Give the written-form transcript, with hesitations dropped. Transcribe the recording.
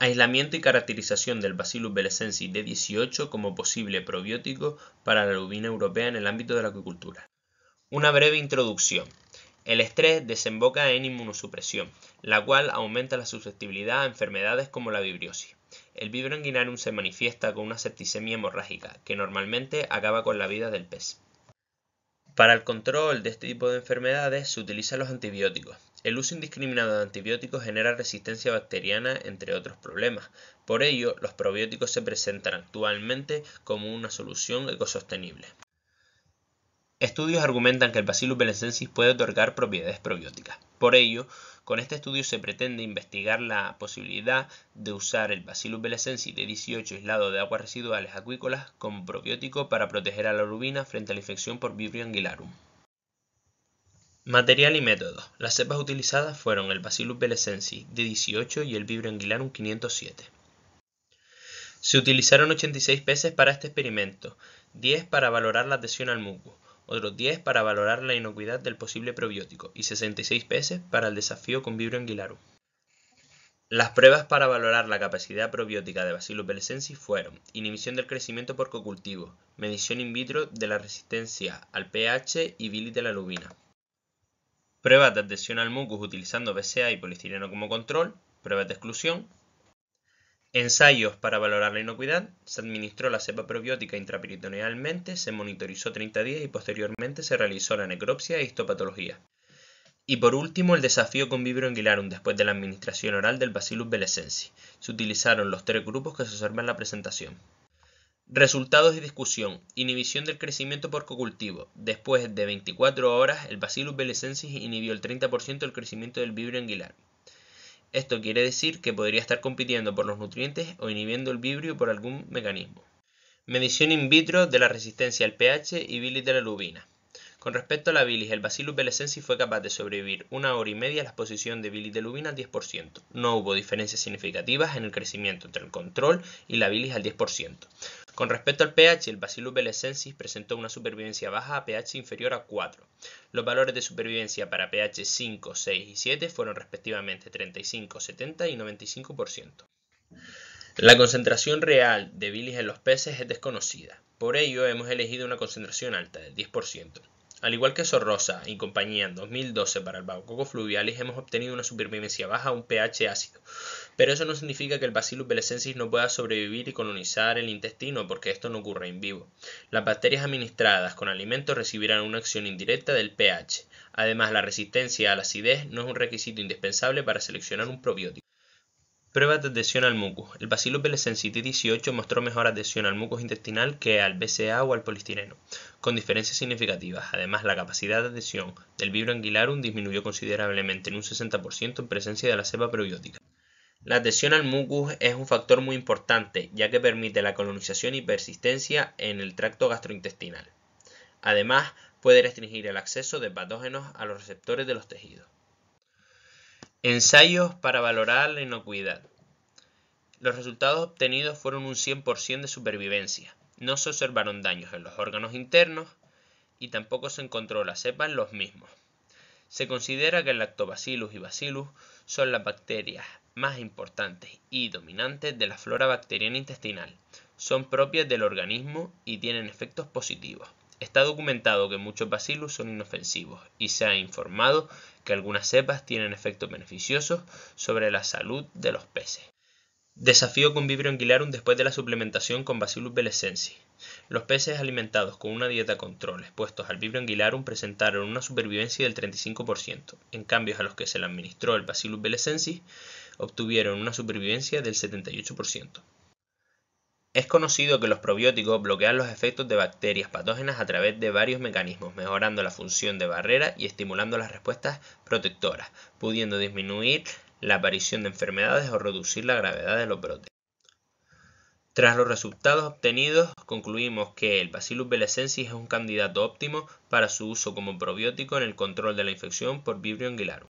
Aislamiento y caracterización del Bacillus belesensis D18 como posible probiótico para la lubina europea en el ámbito de la acuicultura. Una breve introducción. El estrés desemboca en inmunosupresión, la cual aumenta la susceptibilidad a enfermedades como la vibriosis. El Vibrio anguilarum se manifiesta con una septicemia hemorrágica, que normalmente acaba con la vida del pez. Para el control de este tipo de enfermedades se utilizan los antibióticos. El uso indiscriminado de antibióticos genera resistencia bacteriana, entre otros problemas. Por ello, los probióticos se presentan actualmente como una solución ecosostenible. Estudios argumentan que el Bacillus belesensis puede otorgar propiedades probióticas. Por ello, con este estudio se pretende investigar la posibilidad de usar el Bacillus belesensis D18 aislado de aguas residuales acuícolas como probiótico para proteger a la lubina frente a la infección por Vibrio anguilarum. Material y métodos. Las cepas utilizadas fueron el Bacillus belesensis D18 y el Vibrio anguilarum 507. Se utilizaron 86 peces para este experimento, 10 para valorar la adhesión al mucus, otros 10 para valorar la inocuidad del posible probiótico y 66 peces para el desafío con Vibrio anguilarum. Las pruebas para valorar la capacidad probiótica de Bacillus belesensis fueron inhibición del crecimiento por cocultivo, medición in vitro de la resistencia al pH y bilis de la lubina. Pruebas de adhesión al mucus utilizando BCA y polistireno como control, pruebas de exclusión. Ensayos para valorar la inocuidad. Se administró la cepa probiótica intraperitonealmente, se monitorizó 30 días y posteriormente se realizó la necropsia e histopatología. Y por último, el desafío con Vibrio anguilarum después de la administración oral del Bacillus belesensis. Se utilizaron los 3 grupos que se observan en la presentación. Resultados y discusión. Inhibición del crecimiento por cocultivo. Después de 24 horas, el Bacillus belesensis inhibió el 30% del crecimiento del Vibrio anguilarum. Esto quiere decir que podría estar compitiendo por los nutrientes o inhibiendo el vibrio por algún mecanismo. Medición in vitro de la resistencia al pH y bilis de la lubina. Con respecto a la bilis, el Bacillus belesensis fue capaz de sobrevivir 1 hora y media a la exposición de bilis de lubina al 10%. No hubo diferencias significativas en el crecimiento entre el control y la bilis al 10%. Con respecto al pH, el Bacillus belesensis presentó una supervivencia baja a pH inferior a 4. Los valores de supervivencia para pH 5, 6 y 7 fueron respectivamente 35, 70 y 95%. La concentración real de bilis en los peces es desconocida. Por ello, hemos elegido una concentración alta, del 10%. Al igual que Sorrosa y compañía en 2012 para el Bagococcus fluvialis, hemos obtenido una supervivencia baja a un pH ácido. Pero eso no significa que el Bacillus belesensis no pueda sobrevivir y colonizar el intestino, porque esto no ocurre en vivo. Las bacterias administradas con alimentos recibirán una acción indirecta del pH. Además, la resistencia a la acidez no es un requisito indispensable para seleccionar un probiótico. Pruebas de adhesión al mucus. El Bacillus belesensis D18 mostró mejor adhesión al mucus intestinal que al BCA o al polistireno, con diferencias significativas. Además, la capacidad de adhesión del Vibrio anguilarum disminuyó considerablemente en un 60% en presencia de la cepa probiótica. La adhesión al mucus es un factor muy importante, ya que permite la colonización y persistencia en el tracto gastrointestinal. Además, puede restringir el acceso de patógenos a los receptores de los tejidos. Ensayos para valorar la inocuidad. Los resultados obtenidos fueron un 100% de supervivencia. No se observaron daños en los órganos internos y tampoco se encontró la cepa en los mismos. Se considera que el Lactobacillus y Bacillus son las bacterias más importantes y dominantes de la flora bacteriana intestinal. Son propias del organismo y tienen efectos positivos. Está documentado que muchos bacillus son inofensivos y se ha informado que algunas cepas tienen efectos beneficiosos sobre la salud de los peces. Desafío con Vibrio anguilarum después de la suplementación con Bacillus belesensis. Los peces alimentados con una dieta control expuestos al Vibrio anguilarum presentaron una supervivencia del 35%. En cambio, a los que se le administró el Bacillus belesensis obtuvieron una supervivencia del 78%. Es conocido que los probióticos bloquean los efectos de bacterias patógenas a través de varios mecanismos, mejorando la función de barrera y estimulando las respuestas protectoras, pudiendo disminuir la aparición de enfermedades o reducir la gravedad de los brotes. Tras los resultados obtenidos, concluimos que el Bacillus belesensis es un candidato óptimo para su uso como probiótico en el control de la infección por Vibrio anguilarum.